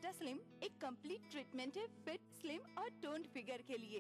Meta slim एक complete treatment है fit, slim और टोन्ड फिगर के लिए।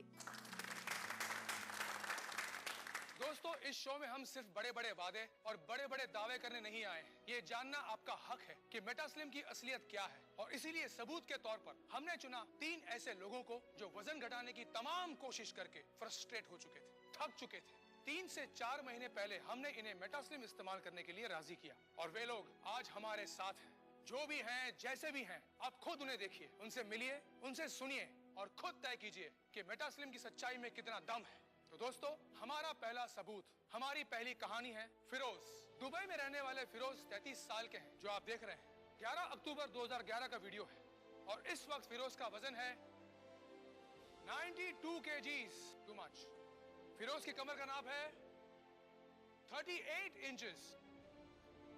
दोस्तों, इस शो में हम सिर्फ बड़े बड़े वादे और बड़े बड़े दावे करने नहीं आए हैं। ये जानना आपका हक है कि मेटा स्लिम की असलियत क्या है, और इसीलिए सबूत के तौर पर हमने चुना 3 ऐसे लोगों को जो वजन घटाने की तमाम कोशिश करके फ्रस्ट्रेट हो चुके थे, थक चुके थे। 3 से 4 महीने पहले हमने इन्हें मेटा स्लिम इस्तेमाल करने के लिए राजी किया, और वे लोग आज हमारे साथ हैं। जो भी हैं, जैसे भी हैं, आप खुद उन्हें देखिए, उनसे मिलिए, उनसे सुनिए और खुद तय कीजिए कि मेटा स्लिम की सच्चाई में कितना दम है। तो दोस्तों, हमारा पहला सबूत, हमारी पहली कहानी है फिरोज। दुबई में रहने वाले फिरोज 33 साल के हैं, जो आप देख रहे हैं। 11 अक्टूबर 2011 का वीडियो है, और इस वक्त फिरोज का वजन है 92 kgs, टू मच। फिरोज की कमर का नाप है 38 इंचेस।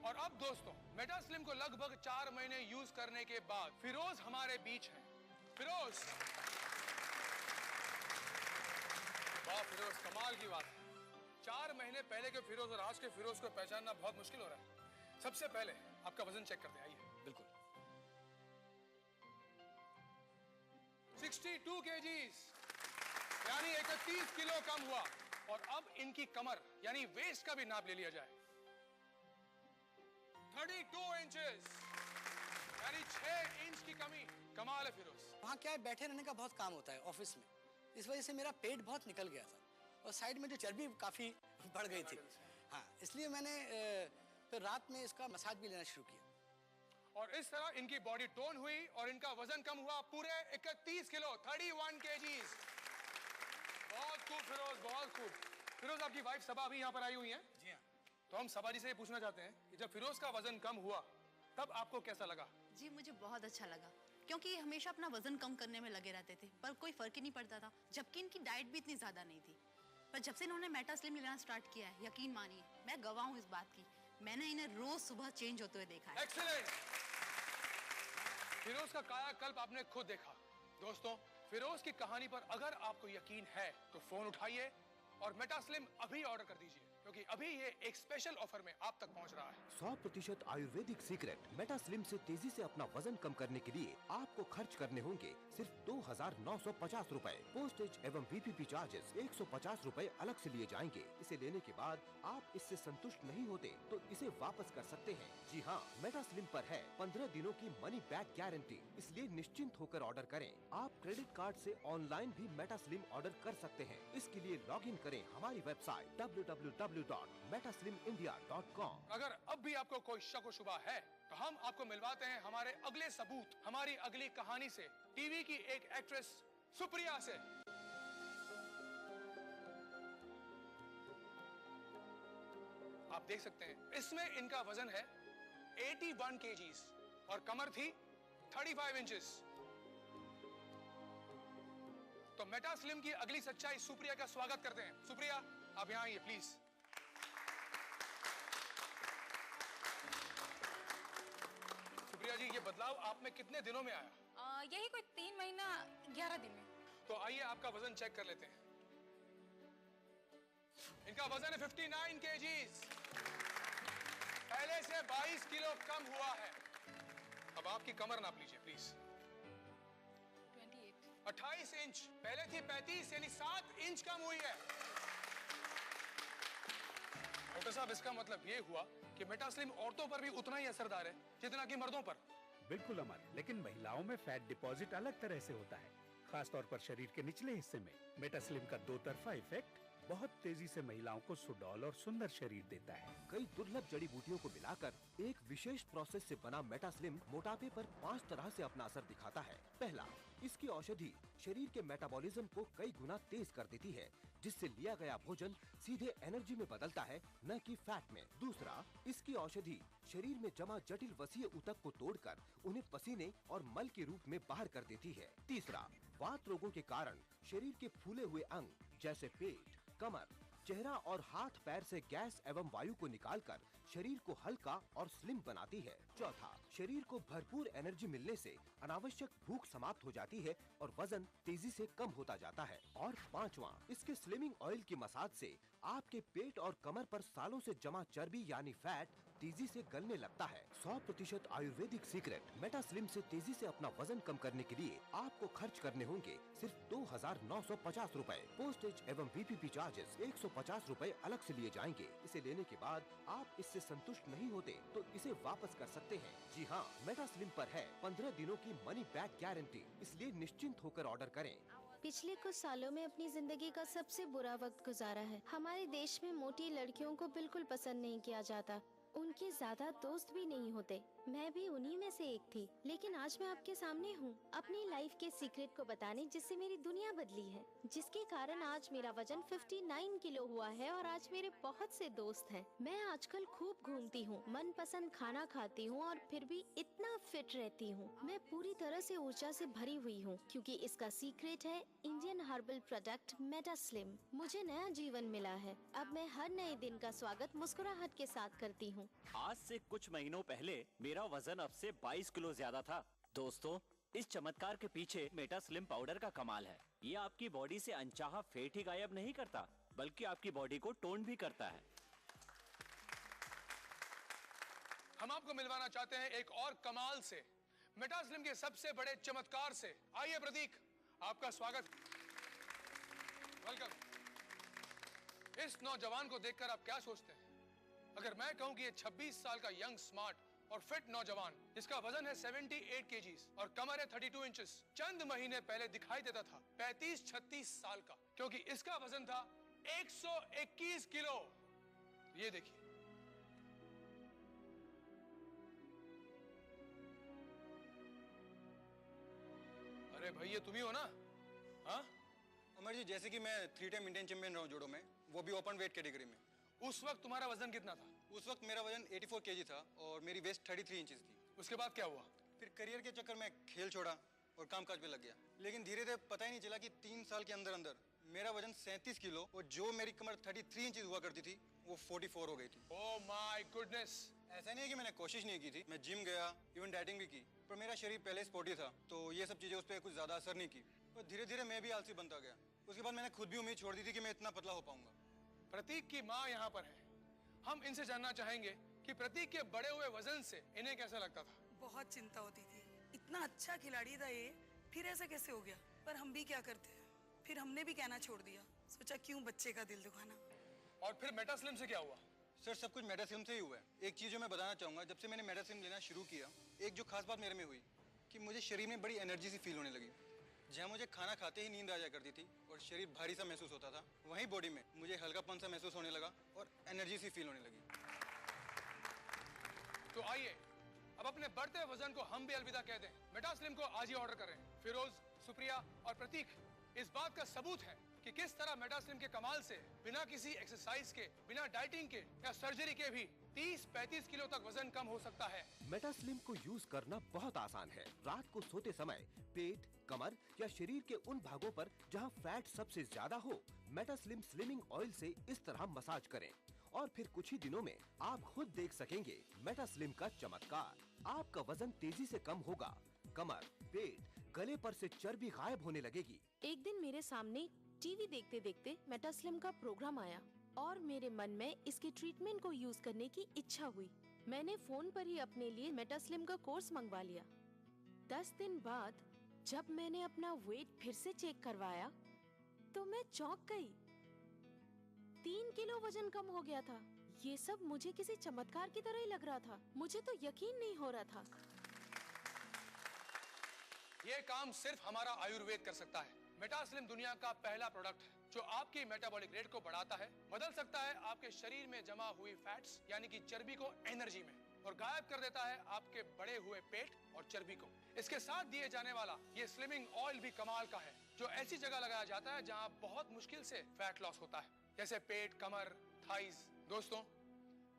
और अब दोस्तों, मेटा स्लिम को लगभग 4 महीने यूज करने के बाद फिरोज हमारे बीच है। फिरोज, वाह फिरोज, कमाल की बात है। 4 महीने पहले के फिरोज और आज के फिरोज को पहचानना बहुत मुश्किल हो रहा है। सबसे पहले आपका वजन चेक करते हैं, आइए। बिल्कुल। 62 kgs, यानी 31 किलो कम हुआ। और अब इनकी कमर यानी वेस्ट का भी नाप ले लिया जाए, 32 इंचेस, यानी 6 इंच की कमी। कमाल है फिरोज। वहाँ क्या है, बैठे रहने का बहुत काम होता है ऑफिस में, इस वजह से मेरा पेट बहुत निकल गया था और साइड में जो चर्बी काफी बढ़ गई थी। हाँ, इसलिए मैंने फिर रात में इसका मसाज भी लेना शुरू किया, और इस तरह इनकी बॉडी टोन हुई और इनका वजन कम हुआ पूरे 31 किलो, 31 kgs। बहुत खूब फिरोज, बहुत खूब। फिरोज, आपकी वाइफ सबा भी यहाँ पर आई हुई है। जी हाँ। तो हम सबा जी से ये पूछना चाहते हैं कि जब फिरोज का वजन कम हुआ तब आपको कैसा लगा? जी, मुझे बहुत अच्छा लगा, क्योंकि ये हमेशा अपना वजन कम करने में लगे रहते थे, पर कोई फर्क ही नहीं पड़ता था, जबकि इनकी डाइट भी इतनी ज्यादा नहीं थी। पर जब से इन्होंने मेटा स्लिम लेना स्टार्ट किया है, यकीन मानिए, मैं गवाह हूँ इस बात की, मैंने इन्हें रोज सुबह चेंज होते हुए देखा है। एक्सीलेंट। फिरोज का कायाकल्प आपने खुद देखा। दोस्तों, फिरोज की कहानी पर अगर आपको यकीन है तो फोन उठाइए और मेटा स्लिम अभी ऑर्डर कर दीजिए, क्योंकि अभी ये एक स्पेशल ऑफर में आप तक पहुंच रहा है। 100% आयुर्वेदिक सीक्रेट मेटा स्लिम से तेजी से अपना वजन कम करने के लिए आपको खर्च करने होंगे सिर्फ 2,950 रूपए। पोस्टेज एवं VPP चार्जेस 150 रूपए अलग से लिए जाएंगे। इसे लेने के बाद आप इससे संतुष्ट नहीं होते तो इसे वापस कर सकते हैं। जी हाँ, मेटा स्लिम पर है 15 दिनों की मनी बैक गारंटी, इसलिए निश्चिंत होकर ऑर्डर करें। आप क्रेडिट कार्ड से ऑनलाइन भी मेटा स्लिम ऑर्डर कर सकते हैं। इसके लिए लॉग इन करें हमारी वेबसाइट www.metaslimindia.com। अगर अब भी आपको कोई शक व शुबा है तो हम आपको मिलवाते हैं हमारे अगले सबूत, हमारी अगली कहानी से, टीवी की एक एक्ट्रेस सुप्रिया से। आप देख सकते हैं, इसमें इनका वजन है 81 kgs और कमर थी 35 इंचेस। तो मेटा स्लिम की अगली सच्चाई सुप्रिया का स्वागत करते हैं। सुप्रिया, आप यहाँ आइए प्लीज। सुप्रिया जी, ये बदलाव आप में कितने दिनों में आया? यही कोई 3 महीना 11 दिन में। तो आइए आपका वजन चेक कर लेते हैं। इनका वजन है 59 kgs, पहले से 22 किलो कम हुआ है। अब आपकी कमर नाप लीजिए प्लीज। 28 इंच, पहले थी 35, यानी 7 इंच कम हुई है। डॉक्टर साहब, इसका मतलब ये हुआ कि मेटा स्लिम औरतों पर भी उतना ही असरदार है जितना कि मर्दों पर। बिल्कुल अमर, लेकिन महिलाओं में फैट डिपॉजिट अलग तरह से होता है, खासतौर पर शरीर के निचले हिस्से में। मेटा स्लिम का 2 तरफा इफेक्ट बहुत तेजी से महिलाओं को सुडौल और सुंदर शरीर देता है। कई दुर्लभ जड़ी बूटियों को मिलाकर एक विशेष प्रोसेस से बना मेटा स्लिम मोटापे पर 5 तरह से अपना असर दिखाता है। पहला, इसकी औषधि शरीर के मेटाबॉलिज्म को कई गुना तेज कर देती है, जिससे लिया गया भोजन सीधे एनर्जी में बदलता है, न कि फैट में। दूसरा, इसकी औषधि शरीर में जमा जटिल वसीय ऊतक को तोड़कर उन्हें पसीने और मल के रूप में बाहर कर देती है। तीसरा, वात रोगों के कारण शरीर के फूले हुए अंग जैसे पेट, कमर, चेहरा और हाथ पैर से गैस एवं वायु को निकालकर शरीर को हल्का और स्लिम बनाती है। चौथा, शरीर को भरपूर एनर्जी मिलने से अनावश्यक भूख समाप्त हो जाती है और वजन तेजी से कम होता जाता है। और पांचवा, इसके स्लिमिंग ऑयल की मसाज से आपके पेट और कमर पर सालों से जमा चर्बी यानी फैट तेजी से गलने लगता है। 100% आयुर्वेदिक सीक्रेट मेटास्लिम से तेजी से अपना वजन कम करने के लिए आपको खर्च करने होंगे सिर्फ 2,950 रूपए। पोस्टेज एवं VPP चार्जेस 150 रूपए अलग से लिए जाएंगे। इसे लेने के बाद आप इससे संतुष्ट नहीं होते तो इसे वापस कर सकते हैं। जी हाँ, मेटास्लिम पर है 15 दिनों की मनी बैक गारंटी, इसलिए निश्चिंत होकर ऑर्डर करें। पिछले कुछ सालों में अपनी जिंदगी का सबसे बुरा वक्त गुजारा है। हमारे देश में मोटी लड़कियों को बिल्कुल पसंद नहीं किया जाता, उनके ज्यादा दोस्त भी नहीं होते। मैं भी उन्हीं में से एक थी, लेकिन आज मैं आपके सामने हूँ अपनी लाइफ के सीक्रेट को बताने, जिससे मेरी दुनिया बदली है, जिसके कारण आज मेरा वजन 59 किलो हुआ है और आज मेरे बहुत से दोस्त हैं। मैं आजकल खूब घूमती हूँ, मनपसंद खाना खाती हूँ और फिर भी इतना फिट रहती हूँ। मैं पूरी तरह से ऊर्जा से भरी हुई हूँ, क्योंकि इसका सीक्रेट है इंडियन हर्बल प्रोडक्ट मेटास्लिम। मुझे नया जीवन मिला है। अब मैं हर नए दिन का स्वागत मुस्कुराहट के साथ करती हूँ। आज से कुछ महीनों पहले मेरा वजन अब से 22 किलो ज्यादा था। दोस्तों, इस चमत्कार के पीछे मेटास्लिम पाउडर का कमाल है। ये आपकी बॉडी से अनचाहा फैट ही गायब नहीं करता, बल्कि आपकी बॉडी को टोन भी करता है। हम आपको मिलवाना चाहते हैं एक और कमाल से, मेटास्लिम के सबसे बड़े चमत्कार से। आइए प्रतीक, आपका स्वागत। वेलकम। इस नौजवान को देखकर आप क्या सोचते हैं? अगर मैं कहूं कि ये 26 साल का यंग, स्मार्ट और फिट नौजवान, जिसका वजन है 78 केजीज और कमर है 32 इंचेस, चंद महीने पहले दिखाई देता था 35-36 साल का, क्योंकि इसका वजन था 121 किलो। ये देखिए, अरे भाई ये तुम ही हो ना? हाँ अमर जी, जैसे कि मैं 3 टाइम इंडियन चैंपियन रहा हूँ जूडो में, वो भी ओपन वेट कैटेगरी में। उस वक्त तुम्हारा वजन कितना था? उस वक्त मेरा वजन 84 केजी था और मेरी वेस्ट 33 इंचेस थी। उसके बाद क्या हुआ? फिर करियर के चक्कर में खेल छोड़ा और कामकाज पे लग गया, लेकिन धीरे धीरे पता ही नहीं चला कि 3 साल के अंदर अंदर मेरा वजन 37 किलो और जो मेरी कमर 33 इंचेस हुआ करती थी वो 44 हो गई थी। Oh my goodness. ऐसा नहीं है कि मैंने कोशिश नहीं की थी, मैं जिम गया, इवन डाइटिंग भी की, पर मेरा शरीर पहले स्पोर्टी था तो ये सब चीजें उस पर कुछ ज्यादा असर नहीं की। और धीरे धीरे मैं भी आलसी बनता गया। उसके बाद मैंने खुद भी उम्मीद छोड़ दी थी कि मैं इतना पतला हो पाऊंगा। प्रतीक की माँ यहाँ पर है। हम इनसे जानना चाहेंगे कि प्रतीक के बड़े हुए वजन से इन्हें कैसा लगता था। बहुत चिंता होती थी, इतना अच्छा खिलाड़ी था ये, फिर ऐसा कैसे हो गया। पर हम भी क्या करते हैं, फिर हमने भी कहना छोड़ दिया, सोचा क्यों बच्चे का दिल दुखाना। और फिर मेटास्लिम से क्या हुआ? सर सब कुछ मेटास्लिम से ही हुआ है। एक चीज जो मैं बताना चाहूंगा, जब से मैंने मेटास्लिम लेना शुरू किया, एक जो खास बात मेरे में हुई कि मुझे शरीर में बड़ी एनर्जी सी फील होने लगी। जहाँ मुझे खाना खाते ही नींद आ जाया करती थी और शरीर भारी सा महसूस होता था, वहीं बॉडी में मुझे हल्कापन सा महसूस होने लगा और एनर्जी सी फील होने लगी। तो आइए अब अपने बढ़ते वजन को हम भी अलविदा कह दें। मेटास्लिम को आज ही ऑर्डर करें। फिरोज, सुप्रिया और प्रतीक इस बात का सबूत है कि किस तरह मेटास्लिम के कमाल से बिना किसी एक्सरसाइज के, बिना डाइटिंग के या सर्जरी के भी 30-35 किलो तक वजन कम हो सकता है। मेटास्लिम को यूज करना बहुत आसान है। रात को सोते समय पेट, कमर या शरीर के उन भागों पर जहां फैट सबसे ज्यादा हो, मेटास्लिम स्लिमिंग ऑयल से इस तरह मसाज करें और फिर कुछ ही दिनों में आप खुद देख सकेंगे मेटास्लिम का चमत्कार। आपका वजन तेजी से कम होगा, कमर, पेट, गले पर से चर्बी गायब होने लगेगी। एक दिन मेरे सामने टीवी देखते देखते मेटास्लिम का प्रोग्राम आया और मेरे मन में इसके ट्रीटमेंट को यूज करने की इच्छा हुई। मैंने फोन पर ही अपने लिए मेटास्लिम का कोर्स मंगवा लिया। 10 दिन बाद जब मैंने अपना वेट फिर से चेक करवाया तो मैं चौंक गई। 3 किलो वजन कम हो गया था। ये सब मुझे किसी चमत्कार की तरह ही लग रहा था। मुझे तो यकीन नहीं हो रहा था। ये काम सिर्फ हमारा आयुर्वेद कर सकता है। मेटास्लिम दुनिया का पहला प्रोडक्ट है जो आपकी मेटाबॉलिक रेट को बढ़ाता है, बदल सकता है आपके शरीर में जमा हुई फैट्स यानी कि चर्बी को एनर्जी में, और गायब कर देता है आपके बड़े हुए पेट और चर्बी को। इसके साथ दिए जाने वाला ये स्लिमिंग ऑयल भी कमाल का है, जो ऐसी जगह लगाया जाता है जहां बहुत मुश्किल से फैट लॉस होता है, जैसे पेट, कमर, थाइज। दोस्तों,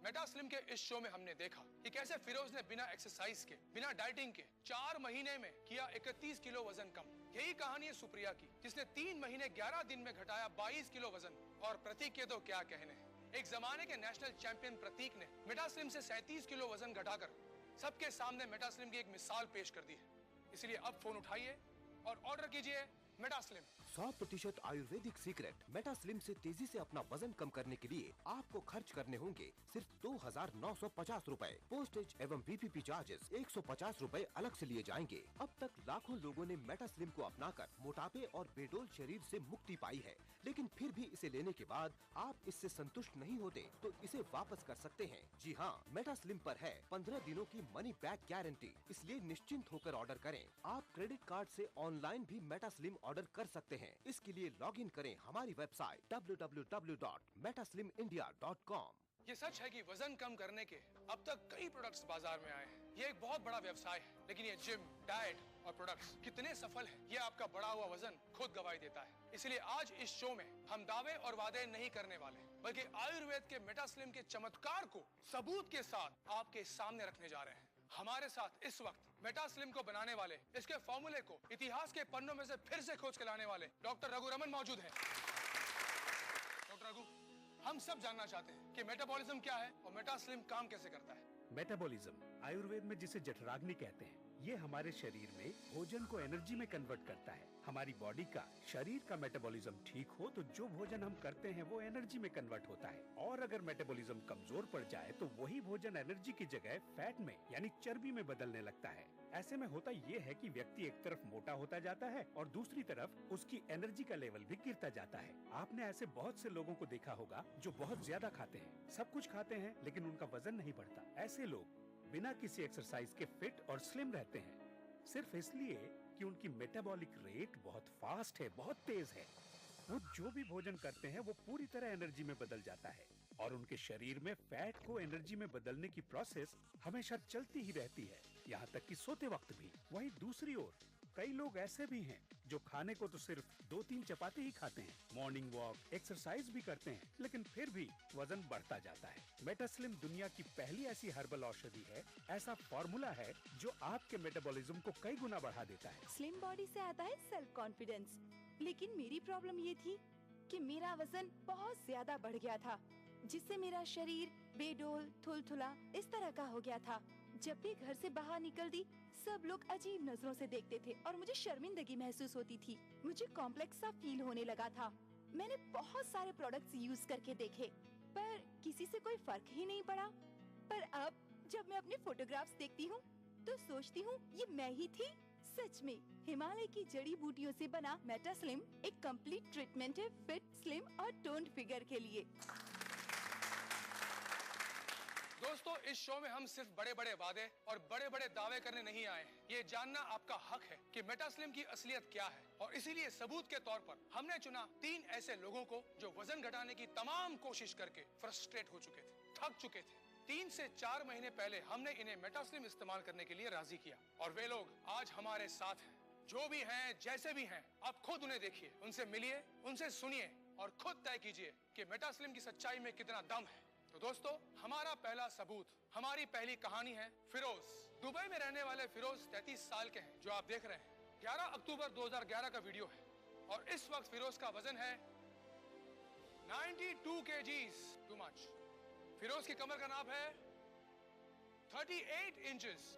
मेटास्लिम के इस शो में हमने देखा कि कैसे फिरोज ने बिना एक्सरसाइज के, बिना डाइटिंग के 4 महीने में किया 31 किलो वजन कम। यही कहानी है सुप्रिया की, जिसने 3 महीने 11 दिन में घटाया 22 किलो वजन। और प्रतीक के तो क्या कहने हैं। एक जमाने के नेशनल चैंपियन प्रतीक ने मेटास्लिम से 37 किलो वजन घटाकर सबके सामने मेटास्लिम की एक मिसाल पेश कर दी है। इसलिए अब फोन उठाइए और ऑर्डर कीजिए मेटास्लिम। 100% आयुर्वेदिक सीक्रेट मेटास्लिम से तेजी से अपना वजन कम करने के लिए आपको खर्च करने होंगे सिर्फ 2,950 रूपए। पोस्टेज एवं VPP चार्जेस 150 रूपए अलग से लिए जाएंगे। अब तक लाखों लोगों ने मेटास्लिम को अपनाकर मोटापे और बेडोल शरीर से मुक्ति पाई है, लेकिन फिर भी इसे लेने के बाद आप इससे संतुष्ट नहीं होते तो इसे वापस कर सकते हैं। जी हाँ, मेटास्लिम पर है 15 दिनों की मनी बैक गारंटी, इसलिए निश्चिंत होकर ऑर्डर करें। आप क्रेडिट कार्ड से ऑनलाइन भी मेटास्लिम ऑर्डर कर सकते हैं। इसके लिए लॉगिन करें हमारी वेबसाइट www.metaslimindia.com। ये सच है कि वजन कम करने के अब तक कई प्रोडक्ट्स बाजार में आए हैं। ये एक बहुत बड़ा व्यवसाय है, लेकिन ये जिम, डाइट और प्रोडक्ट्स कितने सफल हैं, ये आपका बढ़ा हुआ वजन खुद गवाही देता है। इसलिए आज इस शो में हम दावे और वादे नहीं करने वाले, बल्कि आयुर्वेद के मेटास्लिम के चमत्कार को सबूत के साथ आपके सामने रखने जा रहे हैं। हमारे साथ इस वक्त मेटास्लिम को बनाने वाले, इसके फॉर्मूले को इतिहास के पन्नों में से फिर से खोज के लाने वाले डॉक्टर रघु रमन मौजूद हैं। डॉक्टर रघु, हम सब जानना चाहते हैं कि मेटाबॉलिज्म क्या है और मेटास्लिम काम कैसे करता है। मेटाबॉलिज्म आयुर्वेद में जिसे जठराग्नि कहते हैं, ये हमारे शरीर में भोजन को एनर्जी में कन्वर्ट करता है। हमारी बॉडी का, शरीर का मेटाबॉलिज्म ठीक हो तो जो भोजन हम करते हैं वो एनर्जी में कन्वर्ट होता है, और अगर मेटाबॉलिज्म कमजोर पड़ जाए तो वही भोजन एनर्जी की जगह फैट में यानी चर्बी में बदलने लगता है। ऐसे में होता ये है कि व्यक्ति एक तरफ मोटा होता जाता है और दूसरी तरफ उसकी एनर्जी का लेवल भी गिरता जाता है। आपने ऐसे बहुत से लोगों को देखा होगा जो बहुत ज्यादा खाते हैं, सब कुछ खाते हैं, लेकिन उनका वजन नहीं बढ़ता। ऐसे लोग बिना किसी एक्सरसाइज के फिट और स्लिम रहते हैं, सिर्फ इसलिए कि उनकी मेटाबॉलिक रेट बहुत फास्ट है, बहुत तेज है। वो जो भी भोजन करते हैं वो पूरी तरह एनर्जी में बदल जाता है, और उनके शरीर में फैट को एनर्जी में बदलने की प्रोसेस हमेशा चलती ही रहती है, यहाँ तक कि सोते वक्त भी। वहीं दूसरी ओर कई लोग ऐसे भी हैं जो खाने को तो सिर्फ 2-3 चपाती ही खाते हैं, मॉर्निंग वॉक, एक्सरसाइज भी करते हैं, लेकिन फिर भी वजन बढ़ता जाता है। मेटास्लिम दुनिया की पहली ऐसी हर्बल औषधि है, ऐसा फॉर्मूला है जो आपके मेटाबॉलिज्म को कई गुना बढ़ा देता है। स्लिम बॉडी से आता है सेल्फ कॉन्फिडेंस, लेकिन मेरी प्रॉब्लम ये थी कि मेरा वजन बहुत ज्यादा बढ़ गया था, जिससे मेरा शरीर बेडोल, थुलथुला इस तरह का हो गया था। जब भी घर से बाहर निकलती सब लोग अजीब नजरों से देखते थे और मुझे शर्मिंदगी महसूस होती थी। मुझे कॉम्प्लेक्स सा फील होने लगा था। मैंने बहुत सारे प्रोडक्ट्स यूज करके देखे, पर किसी से कोई फर्क ही नहीं पड़ा। पर अब जब मैं अपने फोटोग्राफ्स देखती हूँ तो सोचती हूँ ये मैं ही थी। सच में हिमालय की जड़ी बूटियों से बना मेटास्लिम एक कंप्लीट ट्रीटमेंट है फिट, स्लिम और टोन्ड फिगर के लिए। दोस्तों, इस शो में हम सिर्फ बड़े बड़े वादे और बड़े बड़े दावे करने नहीं आए हैं। ये जानना आपका हक है कि मेटास्लिम की असलियत क्या है, और इसीलिए सबूत के तौर पर हमने चुना 3 ऐसे लोगों को जो वजन घटाने की तमाम कोशिश करके फ्रस्ट्रेट हो चुके थे, थक चुके थे। 3 से 4 महीने पहले हमने इन्हें मेटास्लिम इस्तेमाल करने के लिए राजी किया, और वे लोग आज हमारे साथ हैं। जो भी हैं, जैसे भी हैं, आप खुद उन्हें देखिए, उनसे मिलिए, उनसे सुनिए और खुद तय कीजिए कि मेटास्लिम की सच्चाई में कितना दम है। तो दोस्तों, हमारा पहला सबूत, हमारी पहली कहानी है फिरोज। दुबई में रहने वाले फिरोज 33 साल के हैं, जो आप देख रहे हैं। 11 अक्टूबर 2011 का वीडियो है, और इस वक्त फिरोज का वजन है 92 kgs, टू मच। फिरोज की कमर का नाप है 38 इंचेस।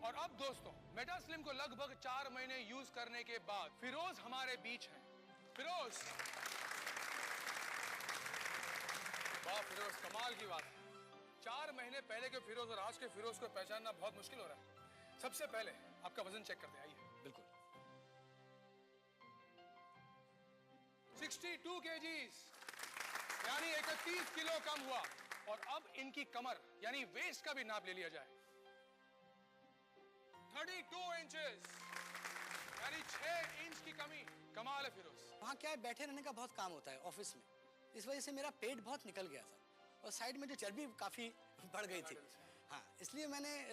और अब दोस्तों, मेटास्लिम को लगभग 4 महीने यूज करने के बाद फिरोज हमारे बीच हैं। फिरोज, वाह फिरोज, कमाल की बात है। 4 महीने पहले के फिरोज और आज के फिरोज को पहचानना बहुत मुश्किल हो रहा है। सबसे पहले आपका वजन चेक करते हैं, आइए। बिल्कुल। 62 kgs, यानी 31 किलो कम हुआ। और अब इनकी कमर यानी वेस्ट का भी नाप ले लिया जाए, 32 इंचेस, यानी 6 इंच की कमी। कमाल है फिरोज। वहाँ क्या है, बैठे रहने का बहुत काम होता है ऑफिस में, इस वजह से मेरा पेट बहुत निकल गया था और साइड में जो चर्बी काफ़ी बढ़ गई थी। हाँ, इसलिए मैंने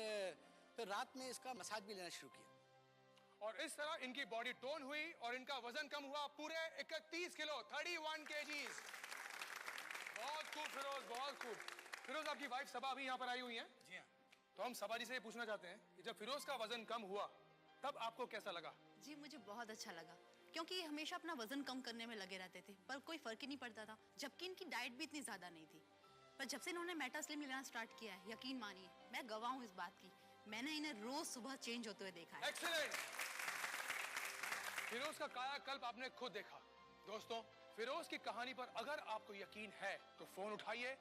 फिर रात में इसका मसाज भी लेना शुरू किया, और इस तरह इनकी बॉडी टोन हुई और इनका वजन कम हुआ पूरे 31 किलो, 31 kgs। बहुत खूब फिरोज, बहुत खूब। फिरोज, आपकी वाइफ सबा अभी यहाँ पर आई हुई है। जी हाँ। तो हम सबा जी से ये पूछना चाहते हैं कि जब फिरोज का वजन कम हुआ तब आपको कैसा लगा? जी, मुझे बहुत अच्छा लगा, क्योंकि ये हमेशा अपना वजन कम करने में लगे रहते थे, पर कोई फर्क ही नहीं पड़ता था, जबकि इनकी डाइट भी इतनी ज्यादा नहीं थी। पर जब से इन्होंने मेटास्लिम लेना स्टार्ट किया है, यकीन मानिए मैं गवाह हूँ इस बात की, मैंने इन्हें रोज सुबह चेंज होते हुए देखा है। एक्सीलेंट। फिरोज का कायाकल्प आपने खुद देखा। दोस्तों, फिरोज की कहानी पर अगर आपको यकीन है तो फोन उठाइए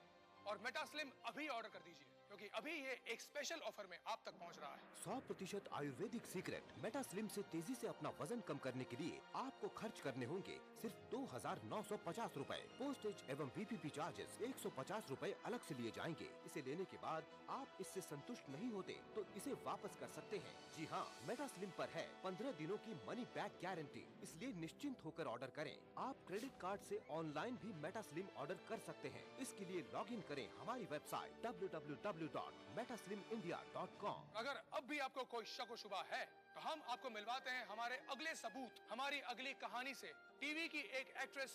और मेटास्लिम अभी ऑर्डर कर दीजिए, क्योंकि अभी ये एक स्पेशल ऑफर में आप तक पहुंच रहा है। 100% आयुर्वेदिक सीक्रेट मेटास्लिम से तेजी से अपना वजन कम करने के लिए आपको खर्च करने होंगे सिर्फ 2,950 रूपए। पोस्टेज एवं VPP चार्जेस 150 रूपए अलग से लिए जाएंगे। इसे लेने के बाद आप इससे संतुष्ट नहीं होते तो इसे वापस कर सकते हैं। जी हाँ, मेटास्लिम पर है 15 दिनों की मनी बैक गारंटी, इसलिए निश्चिंत होकर ऑर्डर करें। आप क्रेडिट कार्ड से ऑनलाइन भी मेटास्लिम ऑर्डर कर सकते हैं। इसके लिए लॉग इन करें हमारी वेबसाइट www.metaslimindia.com। अगर अब भी आपको कोई शक व शुबा है तो हम आपको मिलवाते हैं हमारे अगले सबूत, हमारी अगली कहानी से, टीवी की एक एक्ट्रेस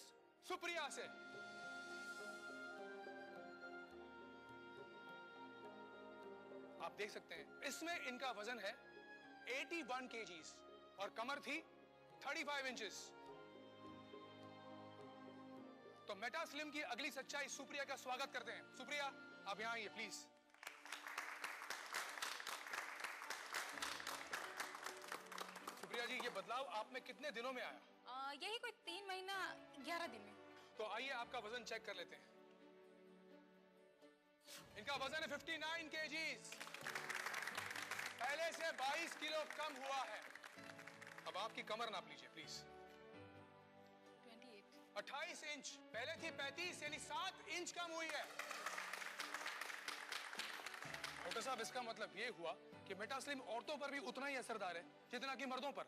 सुप्रिया से। आप देख सकते हैं इसमें इनका वजन है 81 kgs और कमर थी 35 इंचेस। तो मेटास्लिम की अगली सच्चाई सुप्रिया का स्वागत करते हैं। सुप्रिया, आप यहाँ आइए प्लीज। सुप्रिया जी, ये बदलाव आप में कितने दिनों में आया? यही कोई 3 महीना 11 दिन में। तो आइए आपका वजन चेक कर लेते हैं। इनका वजन है 59 kgs, पहले से 22 किलो कम हुआ है। अब आपकी कमर नाप लीजिए प्लीज। 28 इंच, पहले थी 35, यानी 7 इंच कम हुई है। डॉक्टर साहब, इसका मतलब ये हुआ कि मेटास्लिम औरतों पर भी उतना ही असरदार है जितना कि मर्दों पर।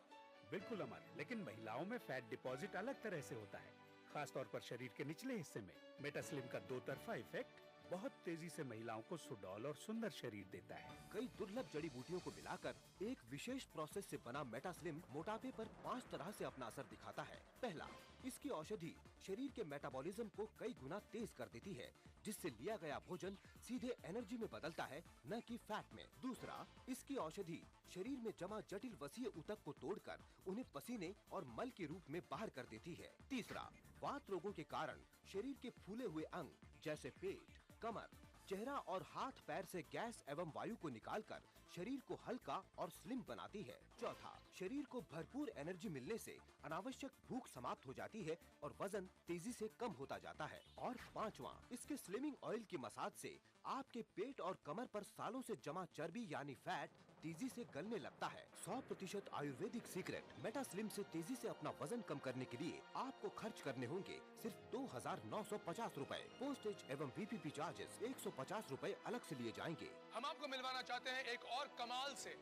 बिल्कुल अमर, लेकिन महिलाओं में फैट डिपॉजिट अलग तरह से होता है, खास तौर पर शरीर के निचले हिस्से में। मेटास्लिम का दो तरफा इफेक्ट बहुत तेजी से महिलाओं को सुडौल और सुंदर शरीर देता है। कई दुर्लभ जड़ी बूटियों को मिलाकर एक विशेष प्रोसेस से बना मेटास्लिम मोटापे पर 5 तरह से अपना असर दिखाता है। पहला, इसकी औषधि शरीर के मेटाबॉलिज्म को कई गुना तेज कर देती है, जिससे लिया गया भोजन सीधे एनर्जी में बदलता है, न कि फैट में। दूसरा, इसकी औषधि शरीर में जमा जटिल वसीय ऊतक को तोड़कर उन्हें पसीने और मल के रूप में बाहर कर देती है। तीसरा, वात रोगों के कारण शरीर के फूले हुए अंग जैसे पेट, कमर, चेहरा और हाथ पैर से गैस एवं वायु को निकालकर शरीर को हल्का और स्लिम बनाती है। चौथा, शरीर को भरपूर एनर्जी मिलने से अनावश्यक भूख समाप्त हो जाती है और वजन तेजी से कम होता जाता है। और पांचवा, इसके स्लिमिंग ऑयल की मसाज से आपके पेट और कमर पर सालों से जमा चर्बी यानी फैट तेजी से गलने लगता है। 100% आयुर्वेदिक सीक्रेट मेटास्लिम से तेजी से अपना वजन कम करने के लिए आपको खर्च करने होंगे सिर्फ 2,950 रूपए। पोस्टेज एवं VPP चार्जेस 150 रूपए अलग से लिए जाएंगे। हम आपको मिलवाना चाहते हैं एक और कमाल से,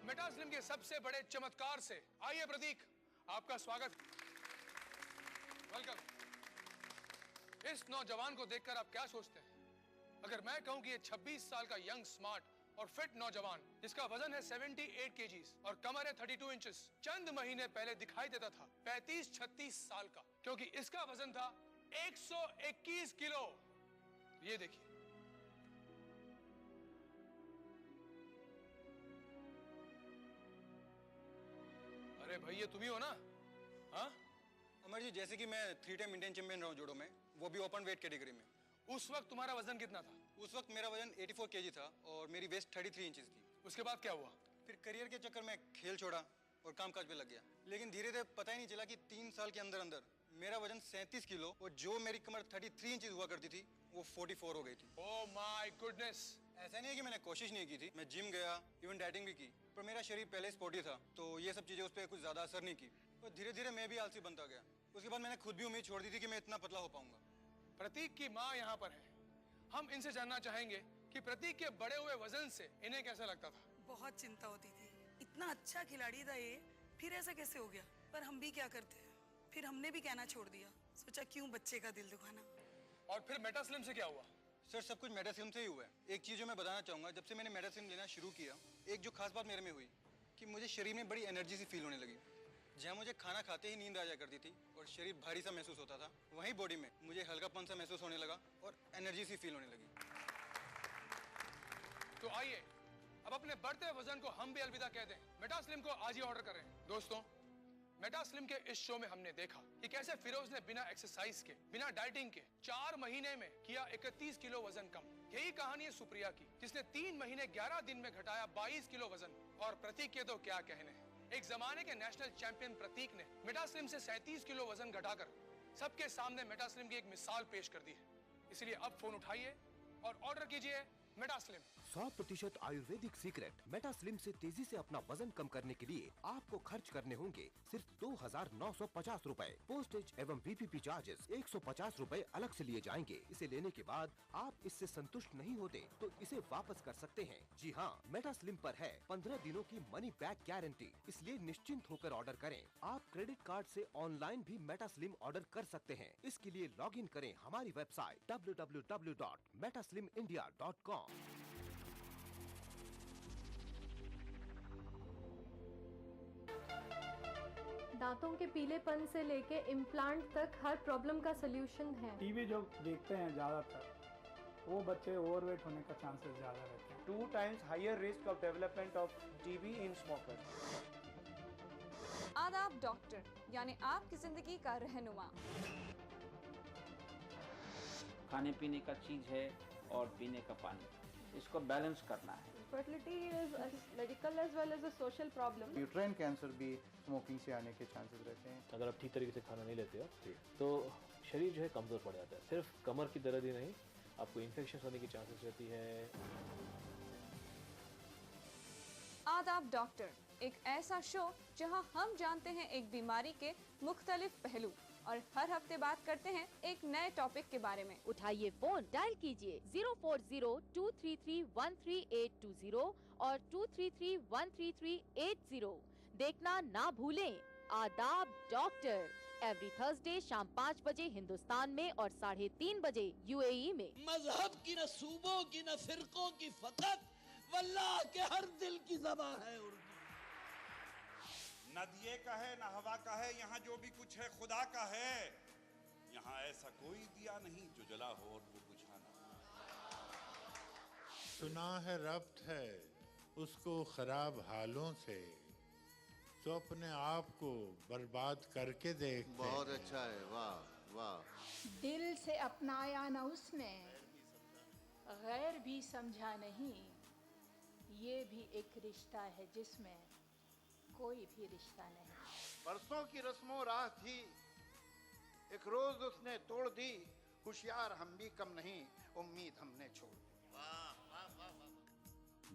मेटास्लिम के सबसे बड़े चमत्कार से। आइए प्रतीक, आपका स्वागत, वेलकम। इस नौजवान को देखकर आप क्या सोचते हैं? अगर मैं कहूं कि ये 26 साल का यंग, स्मार्ट और फिट नौजवान, जिसका वजन है 78 kgs और कमर है 32 इंचेस, चंद महीने पहले दिखाई देता था 35-36 साल का, क्योंकि इसका वजन था 121 किलो। ये देखिए, अरे भाई, ये तुम ही हो ना? हाँ अमर जी, जैसे कि मैं 3 टाइम इंडियन चैंपियन रहा हूँ जूडो में, वो भी ओपन वेट कैटेगरी में। उस वक्त तुम्हारा वजन कितना था? उस वक्त मेरा वजन 84 kg था और मेरी वेस्ट 33 इंचेस थी। उसके बाद क्या हुआ? फिर करियर के चक्कर में खेल छोड़ा और कामकाज पे लग गया, लेकिन धीरे धीरे पता ही नहीं चला कि 3 साल के अंदर अंदर मेरा वजन 37 किलो और जो मेरी कमर 33 इंचेस हुआ करती थी वो 44 हो गई थी। Oh my goodness! ऐसा नहीं है कि मैंने कोशिश नहीं की थी, मैं जिम गया, इवन डाइटिंग भी की, पर मेरा शरीर पहले स्पोर्टी था तो ये सब चीजें उस पर कुछ ज्यादा असर नहीं की और धीरे धीरे मैं भी आलसी बनता गया। उसके बाद मैंने खुद भी उम्मीद छोड़ दी थी कि मैं इतना पतला हो पाऊंगा। प्रतीक की माँ यहाँ पर है, हम इनसे जानना चाहेंगे कि प्रतीक के बड़े हुए वजन से इन्हें कैसा लगता था। बहुत चिंता होती थी, इतना अच्छा खिलाड़ी था ये, फिर ऐसा कैसे हो गया। पर हम भी क्या करते हैं, फिर हमने भी कहना छोड़ दिया, सोचा क्यों बच्चे का दिल दुखाना। और फिर मेटास्लिम से क्या हुआ? सर, सब कुछ मेटास्लिम से ही हुआ है। एक चीज़ जो मैं बताना चाहूँगा, जब से मैंने मेटास्लिम लेना शुरू किया, एक जो खास बात मेरे में हुई कि मुझे शरीर में बड़ी एनर्जी सी फील होने लगी। जहाँ मुझे खाना खाते ही नींद आ जाया करती थी और शरीर भारी सा महसूस होता था, वहीं बॉडी में मुझे हल्कापन सा महसूस होने लगा और एनर्जी सी फील होने लगी। तो आइए अब अपने बढ़ते वजन को हम भी अलविदा कह दें, मेटास्लिम को आज ही ऑर्डर करें। दोस्तों, मेटास्लिम के इस शो में हमने देखा कि कैसे फिरोज ने बिना एक्सरसाइज के, बिना डाइटिंग के 4 महीने में किया 31 किलो वजन कम। यही कहानी है सुप्रिया की, जिसने 3 महीने 11 दिन में घटाया 22 किलो वजन। और प्रतीक के तो क्या कहने हैं, एक जमाने के नेशनल चैंपियन प्रतीक ने मेटास्लिम से 37 किलो वजन घटाकर सबके सामने मेटास्लिम की एक मिसाल पेश कर दी है। इसलिए अब फोन उठाइए और ऑर्डर कीजिए मेटास्लिम। 100% आयुर्वेदिक सीक्रेट मेटास्लिम से तेजी से अपना वजन कम करने के लिए आपको खर्च करने होंगे सिर्फ 2,950 रुपए। पोस्टेज एवं VPP चार्जेस 150 रुपए अलग से लिए जाएंगे। इसे लेने के बाद आप इससे संतुष्ट नहीं होते तो इसे वापस कर सकते हैं। जी हाँ, मेटास्लिम पर है 15 दिनों की मनी बैक गारंटी, इसलिए निश्चिंत होकर ऑर्डर करें। आप क्रेडिट कार्ड से ऑनलाइन भी मेटास्लिम ऑर्डर कर सकते हैं। इसके लिए लॉग इन करें हमारी वेबसाइट www.metaslimindia.com। दांतों के पीलेपन से लेके इम्प्लांट तक हर प्रॉब्लम का सलूशन है। टीवी जो देखते हैं ज़्यादातर वो बच्चे ओवरवेट होने का चांसेस ज़्यादा रहते हैं। 2 times higher risk of development of TB in smokers. आदाब डॉक्टर, यानी आपकी जिंदगी का रहनुमा। खाने पीने का चीज़ है और पीने का पानी, इसको बैलेंस करना है। Fertility is a medical as well as a social problem. Uterine cancer भी स्मोकिंग से आने के चांसेस रहते हैं। अगर आप ठीक तरीके से खाना नहीं लेते हो तो शरीर जो है कमज़ोर पड़ जाता है। सिर्फ कमर की दर्द ही नहीं, आपको इन्फेक्शन होने की चांसेस रहती है। आदाब डॉक्टर, एक ऐसा शो जहां हम जानते हैं एक बीमारी के मुख्तलिफ पहलू और हर हफ्ते बात करते हैं एक नए टॉपिक के बारे में। उठाइए फोन, डायल कीजिए 040-233-13820 और 233-13380। देखना ना भूलें आदाब डॉक्टर, एवरी थर्सडे शाम 5 बजे हिंदुस्तान में और 3:30 बजे UAE में। मजहब की न सूबों की न फिरकों की फकत वल्लाह के हर दिल की ज़बान है उर्दू। न दिए का है न हवा का है, यहाँ जो भी कुछ है खुदा का है। यहाँ ऐसा कोई दिया नहीं जो जला हो और वो बुझा ना। सुना है रब्त है उसको खराब हालों से, तो अपने आप को बर्बाद करके देखते। बहुत अच्छा है, वाह वाह। दिल से अपनाया न उसने, गैर भी समझा नहीं। ये भी एक रिश्ता है जिसमें कोई भी रिश्ता नहीं। बरसों की रस्मों राह थी, एक रोज उसने तोड़ दी। होशियार हम भी कम नहीं, उम्मीद हमने छोड़ दी।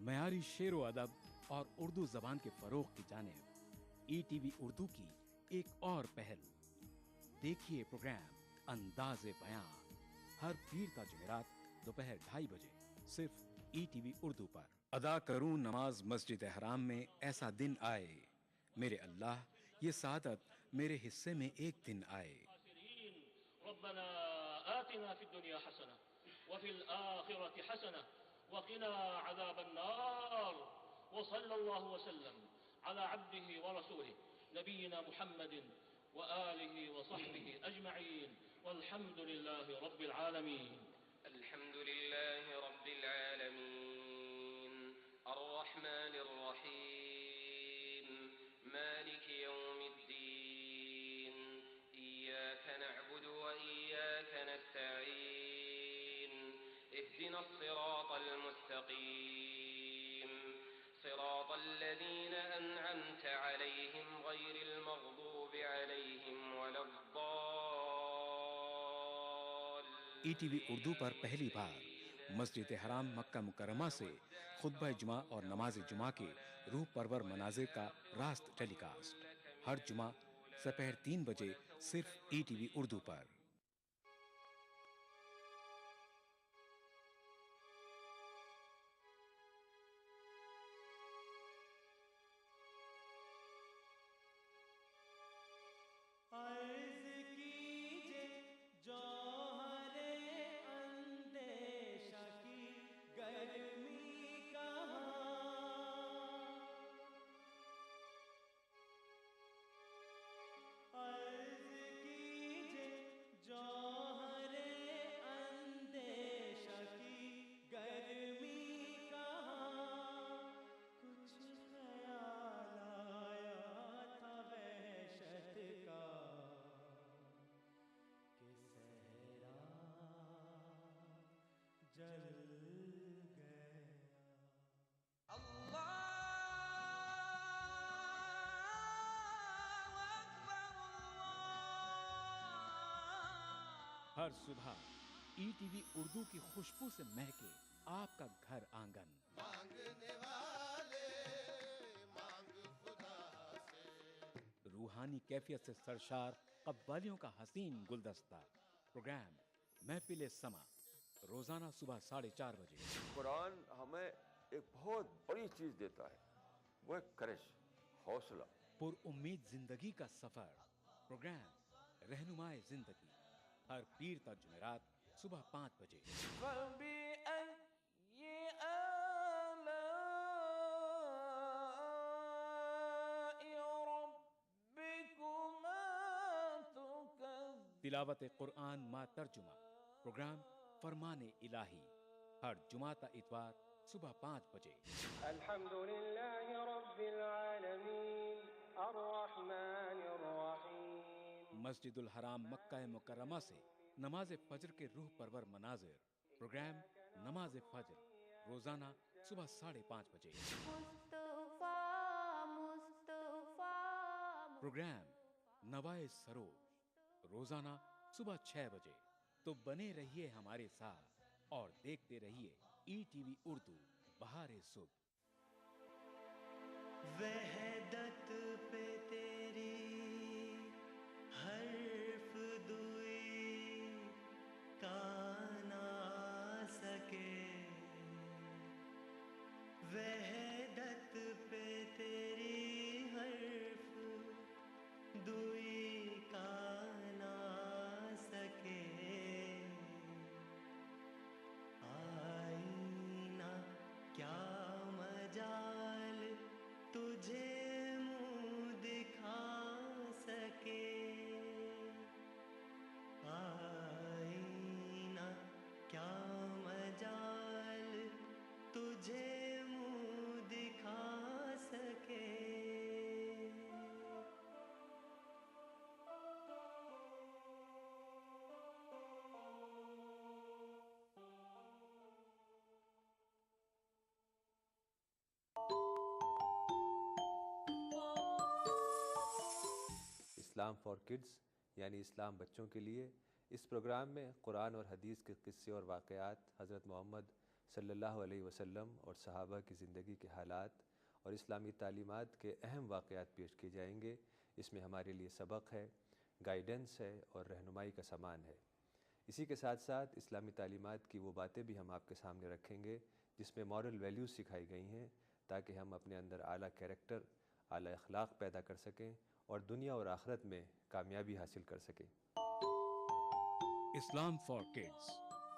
मयारी शेरो अदब और उर्दू जबान के फरोग की जानिब ETV उर्दू की एक और पहल। देखिए प्रोग्राम अंदाज़े बयां हर पीर का जुमेरात दोपहर 2:30 बजे सिर्फ ETV उर्दू पर। अदा करूं नमाज मस्जिद हराम में, ऐसा दिन आए मेरे अल्लाह, ये सादत मेरे हिस्से में एक दिन आए। रब्बना आतिना फिद दुनिया हसना व फिल आखिरति हसना व क़िना अज़ाबन नार व सल्लल्लाहु वसल्लम अला अब्दिही व रसूलिही नबीना मुहम्मदिन व आलिही व सहबिही अजमईन वल्हम्दुलिल्लाहि रब्बिल आलमीन। अल्हम्दुलिल्लाहि रब्बिल आलमीन अर्रहमानिर रहीम मालिक यौमिद्दीन इय्याका नअबुदु व इय्याका नस्तईन इहदिनस सिरातल मुस्तकीम सिरातल लज़ीना अनअमता अलैहिम गैरिल मग़दूबि अलैहिम वलद्दाल्लीन। ETV उर्दू पर पहली बार मस्जिद हराम मक्का मुकर्रमा से खुतबा जुमा और नमाज जुमा के रूह परवर मनाजिर का रास्त टेलीकास्ट हर जुमा दोपहर 3 बजे सिर्फ ETV उर्दू पर। हर सुबह ईटीवी उर्दू की खुशबू से महके आपका घर आंगन। मांगने वाले मांग खुदा से। रूहानी कैफियत से सरशार कव्वालियों का हसीन गुलदस्ता। प्रोग्राम महफिल समा, रोजाना सुबह 4:30 बजे। कुरान हमें एक बहुत बड़ी चीज देता है, वो है करेज, हौसला। पुरउम्मीद जिंदगी का सफर। प्रोग्राम रहनुमाए जिंदगी, हर पीर ता जुमेरात सुबह 5 बजे। तिलावत कुरान मा तर्जुमा। प्रोग्राम फरमाने इलाही, हर जुमाता इतवार सुबह 5 बजे। अल्हम्दुलिल्लाहि रब्बिल आलमीन अर्रहमानिर रहीम। मस्जिदुल हराम मक्का मुकर्रमा से नमाज फजर के रूह परवर मनाजिर। प्रोग्राम नमाज फजर, रोजाना सुबह 5:30 बजे। प्रोग्राम नवाए सरोज, रोजाना सुबह 6 बजे। तो बने रहिए हमारे साथ और देखते रहिए ईटीवी उर्दू बहारे सुबह। वहदत पे तेरी हर्फ दुई का ना सके, वहदत पे तेरी हर्फ दुई का ना सके। आईना क्या मजाल तुझे मुँह दिखा सके, आईना क्या मजाल तुझे मुँह दिखा सके। इस्लाम फॉर किड्स यानी इस्लाम बच्चों के लिए। इस प्रोग्राम में कुरान और हदीस के किस्से और वाक़यात, हज़रत मोहम्मद सल्लल्लाहु अलैहि वसल्लम और सहाबा की ज़िंदगी के हालात और इस्लामी तालीमात के अहम वाक़यात पेश किए जाएंगे। इसमें हमारे लिए सबक है, गाइडेंस है और रहनुमाई का सामान है। इसी के साथ साथ इस्लामी तालीमात की वो बातें भी हम आपके सामने रखेंगे जिसमें मॉरल वैल्यूज़ सिखाई गई हैं, ताकि हम अपने अंदर आला कैरेक्टर, आला अखलाक पैदा कर सकें और दुनिया और आखिरत में कामयाबी हासिल कर सकें। इस्लाम फॉर किड्स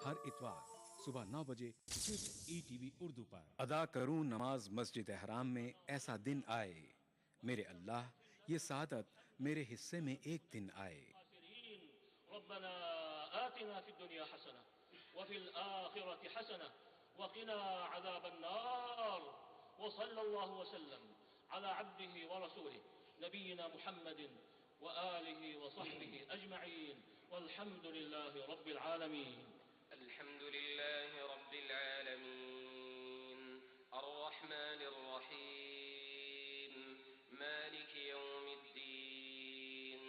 हर इतवार सुबह 9 बजे सिर्फ ईटीवी उर्दू पर। अदा करूं नमाज मस्जिद हराम में ऐसा दिन आए, मेरे अल्लाह ये सादत मेरे हिस्से में एक दिन आए। रब्बना आतिना फिद दुनिया हसना व फिल आखिरति हसना व क़िना अज़ाबन नार व सल्लल्लाहु वसल्लम अला अब्दिही व रसूलिही नबीना मुहम्मदिन व आलिहि व सहबिहि अजमईन वल्हम्दुलिल्लाहि रब्बिल आलमीन। अल्हम्दुलिल्लाहि रब्बिल आलमीन अर्रहमानिर रहीम मालिकि यौमिद्दीन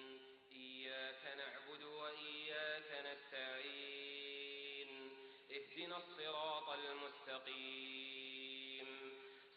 इय्याका नअबुदु व इय्याका नस्तईन इहदिनस सिरातल मुस्तकीम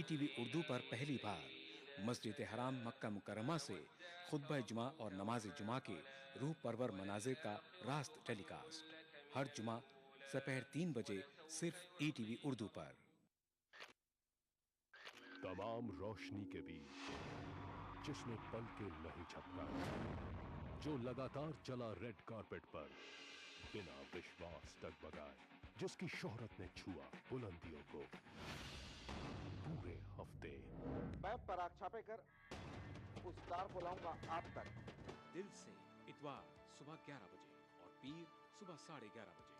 ईटीवी उर्दू पर पहली बार मस्जिद हराम मक्का मुकर्रमा से खुतबा जुमा और नमाज जुमा के रूह परवर मनाजिर का रास्त टेलीकास्ट हर जुमा दोपहर 3 बजे सिर्फ ईटीवी उर्दू पर। तमाम रोशनी के बीच जिसने पल के नहीं झपका, जो लगातार चला रेड कारपेट पर बिना विश्वास डगमगाए, जिसकी शोहरत ने छुआ बुलंदियों को पूरे हफ्ते। मैं पराग छापे कर उस स्टार को लाऊंगा आप तक। दिल से इतवार सुबह 11 बजे और पीर सुबह 11:30 बजे।